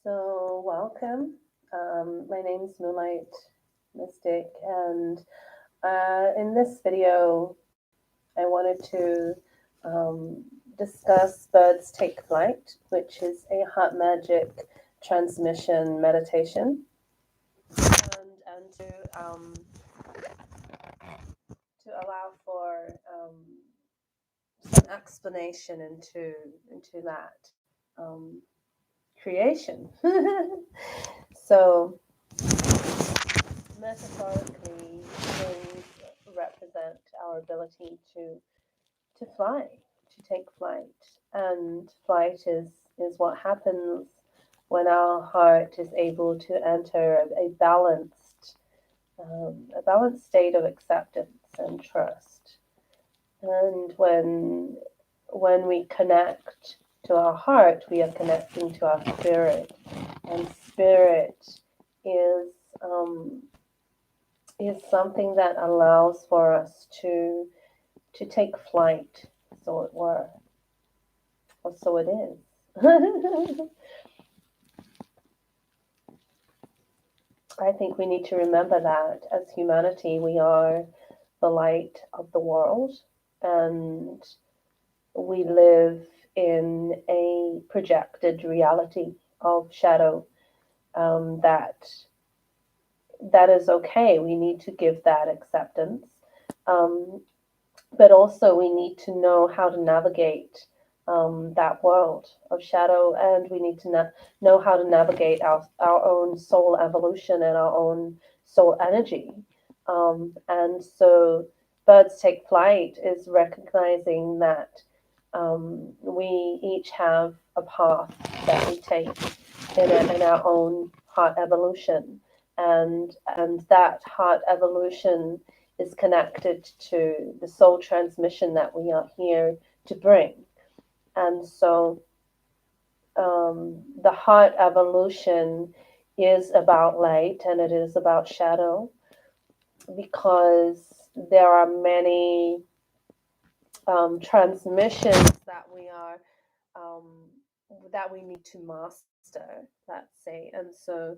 So, welcome. My name is Moonlight Mystic, and in this video, I wanted to um, discuss Birds Take Flight, which is a heart magic transmission meditation, and to allow for some explanation into that um, creation. So metaphorically, wings represent our ability to fly, to take flight, and flight is what happens when our heart is able to enter a balanced state of acceptance and trust. And when we connect to our heart, we are connecting to our spirit, and spirit is um, is something that allows for us to take flight, so it were, or so it is. I think we need to remember that as humanity, we are the light of the world, and we live in a projected reality of shadow. That is okay. We need to give that acceptance. Um, but also we need to know how to navigate that world of shadow, and we need to know how to navigate our own soul evolution and our own soul energy. And so Birds Take Flight is recognizing that we each have a path that we take in our own heart evolution, and that heart evolution is connected to the soul transmission that we are here to bring. And so the heart evolution is about light and it is about shadow, because there are many transmissions um, that we need to master, let's say. And so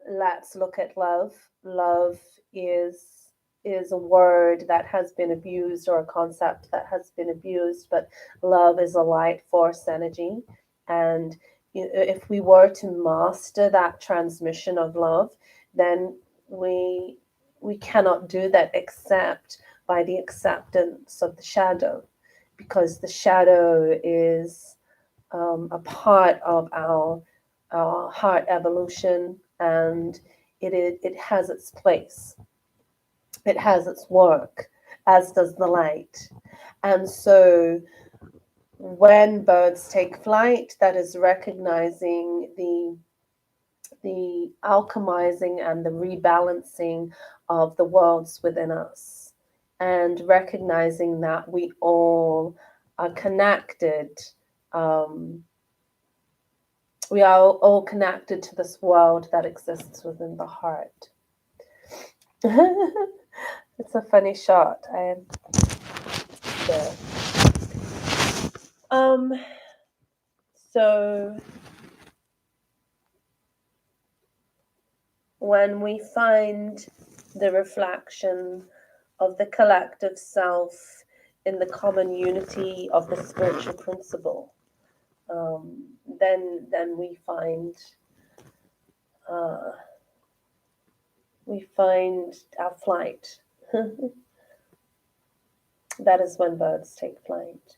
let's look at love. Love is a word that has been abused, or a concept that has been abused, but love is a light force energy. And if we were to master that transmission of love, then we we cannot do that except by the acceptance of the shadow, because the shadow is a part of our heart evolution, and it has its place, it has its work, as does the light. And so when birds take flight, that is recognizing the alchemizing and the rebalancing of the worlds within us, and recognizing that we all are connected. um, we are all connected to this world that exists within the heart. It's a funny shot. I am there. Um, so when we find the reflection of the collective self in the common unity of the spiritual principle, then uh, we find our flight. That is when birds take flight.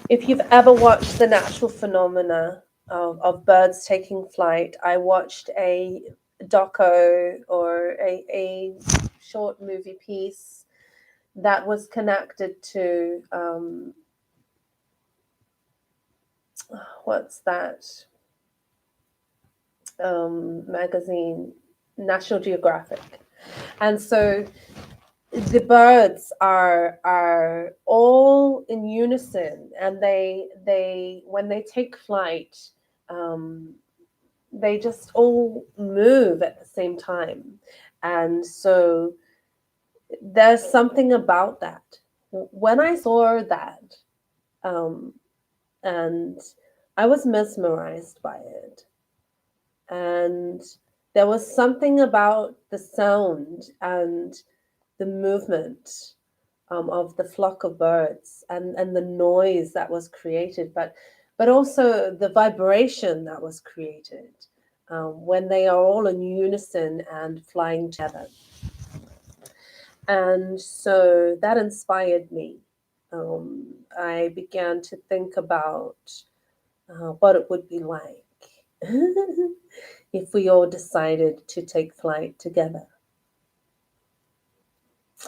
If you've ever watched the natural phenomena of birds taking flight, I watched a doco, or a short movie piece that was connected to what's that magazine, National Geographic. And so the birds are all in unison, and they when they take flight, um, they just all move at the same time. And so there's something about that. When I saw that, um, and I was mesmerized by it. And there was something about the sound and the movement of the flock of birds, and the noise that was created, but also the vibration that was created when they are all in unison and flying together. And so that inspired me. I began to think about what it would be like if we all decided to take flight together.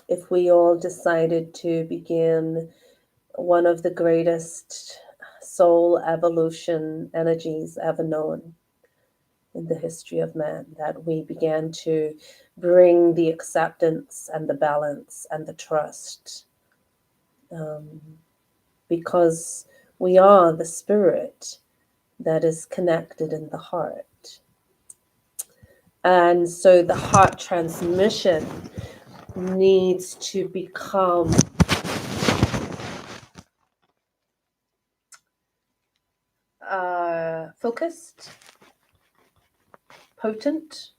If we all decided to begin one of the greatest soul evolution energies ever known in the history of man, that we began to bring the acceptance and the balance and the trust, because we are the spirit that is connected in the heart. And so the heart transmission needs to become focused, potent.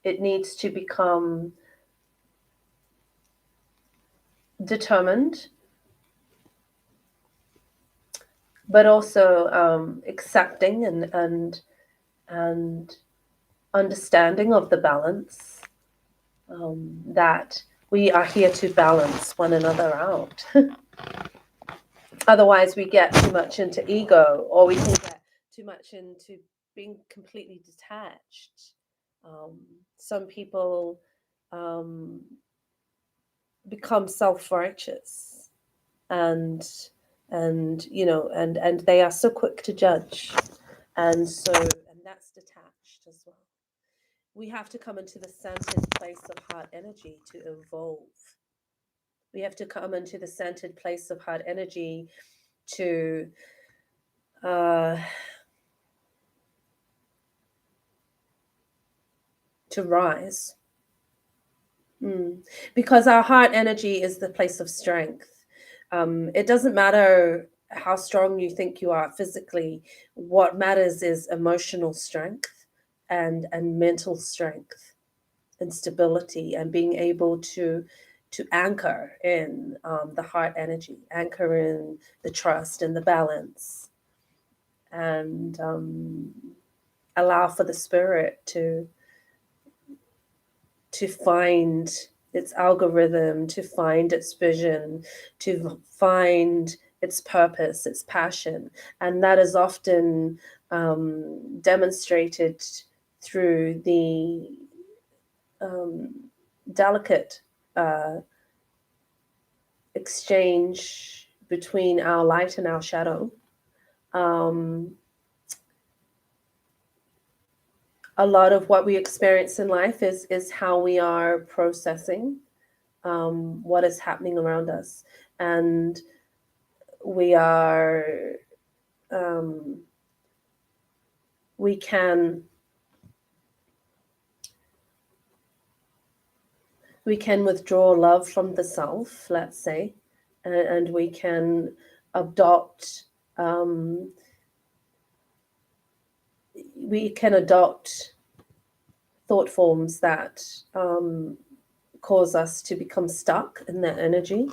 It needs to become determined, but also accepting and understanding of the balance, that we are here to balance one another out. Otherwise, we get too much into ego, or we can get too much into being completely detached. Some people become self-righteous, and and they are so quick to judge, and that's detached as well. We have to come into the centered place of heart energy to evolve. We have to come into the centered place of heart energy to rise. Because our heart energy is the place of strength. It doesn't matter how strong you think you are physically. What matters is emotional strength and mental strength and stability, and being able to anchor in the heart energy, anchor in the trust and the balance, and allow for the spirit to find its algorithm, to find its vision, to find its purpose, its passion. And that is often demonstrated through the delicate exchange between our light and our shadow. A lot of what we experience in life is how we are processing what is happening around us, and we are we can withdraw love from the self, let's say, and we can adopt thought forms that cause us to become stuck in that energy.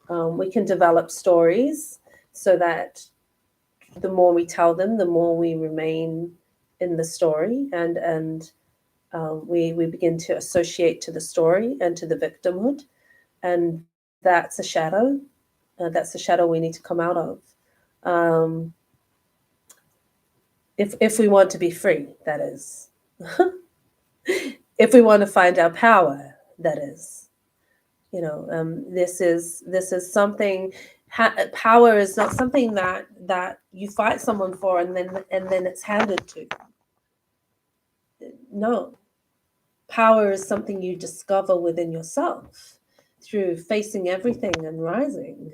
We can develop stories so that the more we tell them, the more we remain in the story, and we begin to associate to the story and to the victimhood, and that's a shadow. That's a shadow we need to come out of. If we want to be free, that is. If we want to find our power, that is. This is something. Power is not something that you fight someone for and then it's handed to you. No, power is something you discover within yourself through facing everything and rising.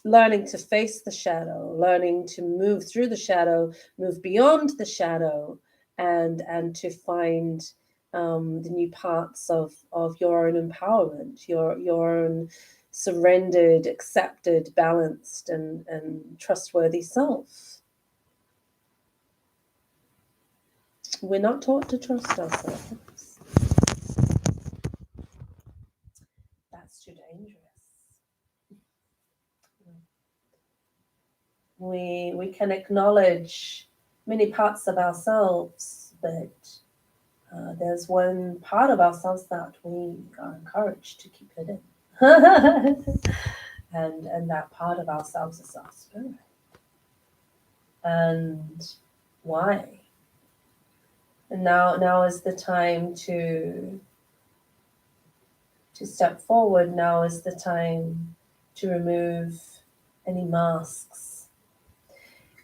Learning to face the shadow, learning to move through the shadow, move beyond the shadow, and to find the new parts of your own empowerment, your own surrendered, accepted, balanced, and trustworthy self. We're not taught to trust ourselves. That's too dangerous. We can acknowledge many parts of ourselves, but there's one part of ourselves that we are encouraged to keep hidden. and that part of ourselves is our spirit. And why? And now is the time to step forward. Now is the time to remove any masks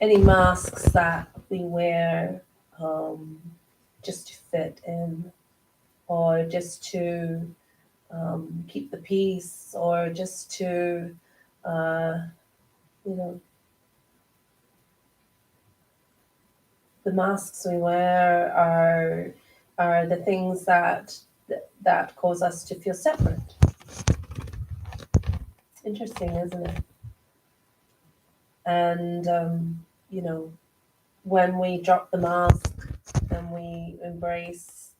that we wear just to fit in, or just to keep the peace, or just to the masks we wear are the things that cause us to feel separate. Interesting, isn't it? And when we drop the mask and we embrace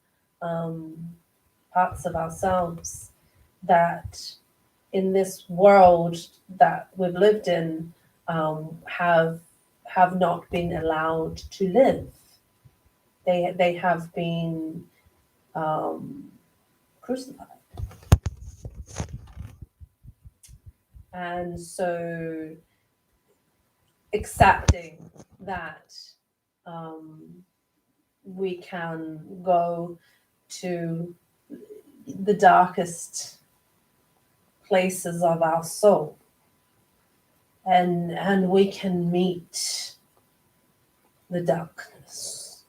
parts of ourselves that in this world that we've lived in have not been allowed to live. They have been crucified. And so accepting that we can go to the darkest places of our soul, and we can meet the darkness.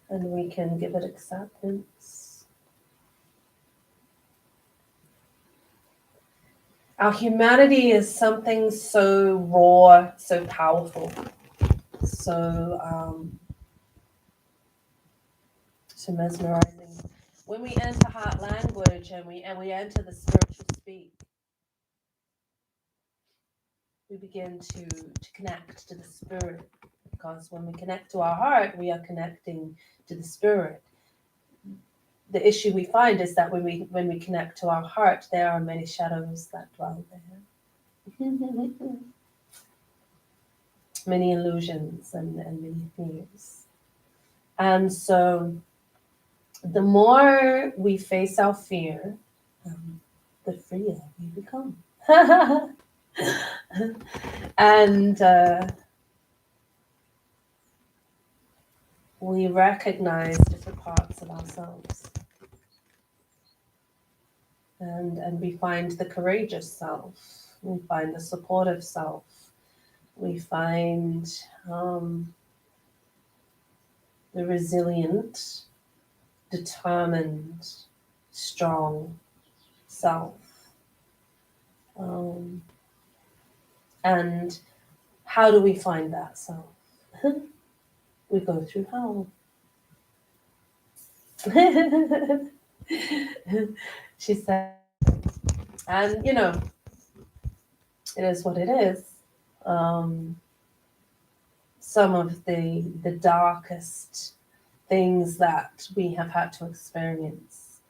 And we can give it acceptance. Our humanity is something so raw, so powerful, so mesmerizing. When we enter heart language and we enter the spiritual speak, we begin to connect to the spirit, because when we connect to our heart, we are connecting to the spirit. The issue we find is that when we connect to our heart, there are many shadows that dwell there. Many illusions and many fears. And so the more we face our fear, the freer we become. And we recognize different parts of ourselves. And we find the courageous self. We find the supportive self. We find the resilient, determined, strong self. And how do we find that self? We go through hell. She said, and it is what it is. Some of the darkest things that we have had to experience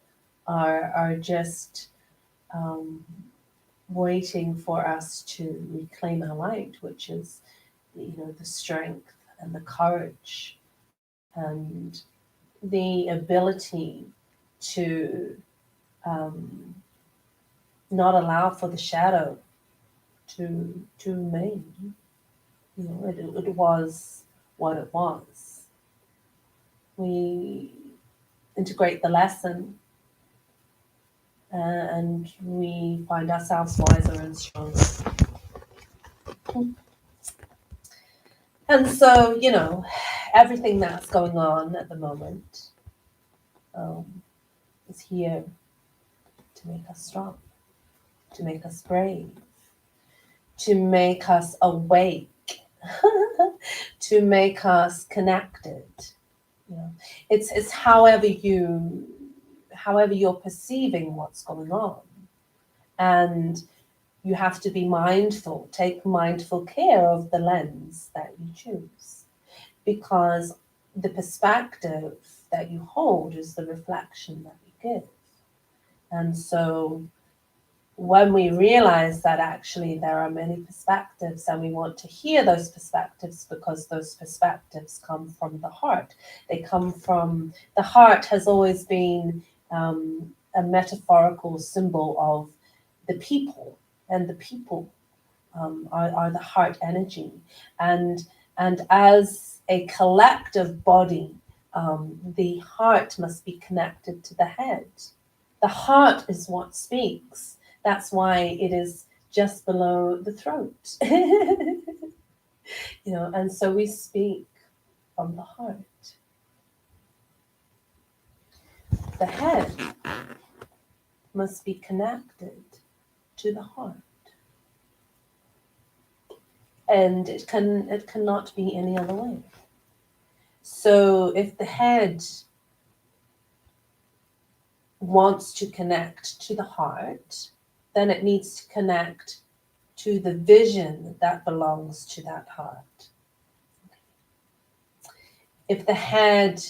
are just waiting for us to reclaim our light, which is the strength and the courage and the ability to not allow for the shadow to remain. It was what it was. We integrate the lesson, and we find ourselves wiser and stronger. And so, everything that's going on at the moment is here to make us strong, to make us brave, to make us awake, to make us connected, You know, it's however you're perceiving what's going on, and you have to be mindful, take mindful care of the lens that you choose, because the perspective that you hold is the reflection that we give. And so when we realize that actually there are many perspectives and we want to hear those perspectives, because those perspectives come from the heart. They come from the heart. Has always been a metaphorical symbol of the people, and the people are the heart energy. And as a collective body, the heart must be connected to the head. The heart is what speaks. That's why it is just below the throat. And so we speak from the heart. The head must be connected to the heart. And it cannot be any other way. So if the head wants to connect to the heart, then it needs to connect to the vision that belongs to that heart. If the head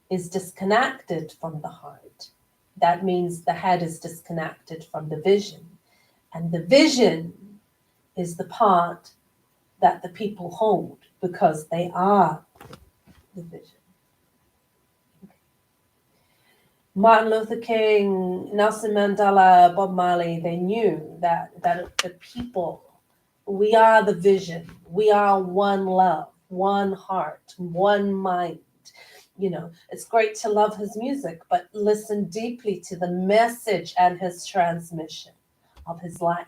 is disconnected from the heart, that means the head is disconnected from the vision. And the vision is the part that the people hold, because they are the vision. Martin Luther King, Nelson Mandela, Bob Marley, they knew that the people, we are the vision. We are one love, one heart, one mind. It's great to love his music, but listen deeply to the message and his transmission of his life.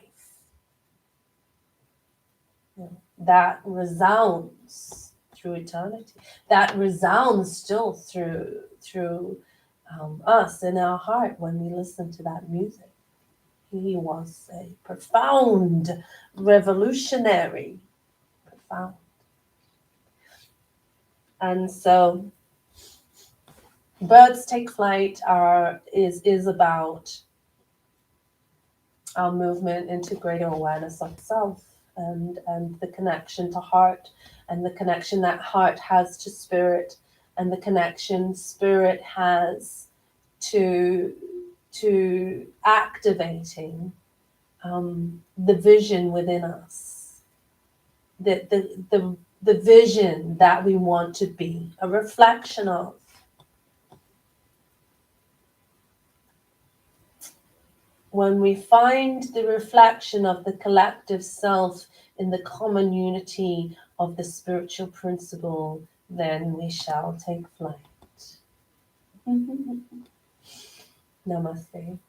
That resounds through eternity. That resounds still through us in our heart when we listen to that music. He was a profound revolutionary, profound. And so Birds Take Flight is about our movement into greater awareness of self, and the connection to heart, and the connection that heart has to spirit, and the connection spirit has to activating the vision within us, the vision that we want to be a reflection of. When we find the reflection of the collective self in the common unity of the spiritual principle, then we shall take flight. Namaste.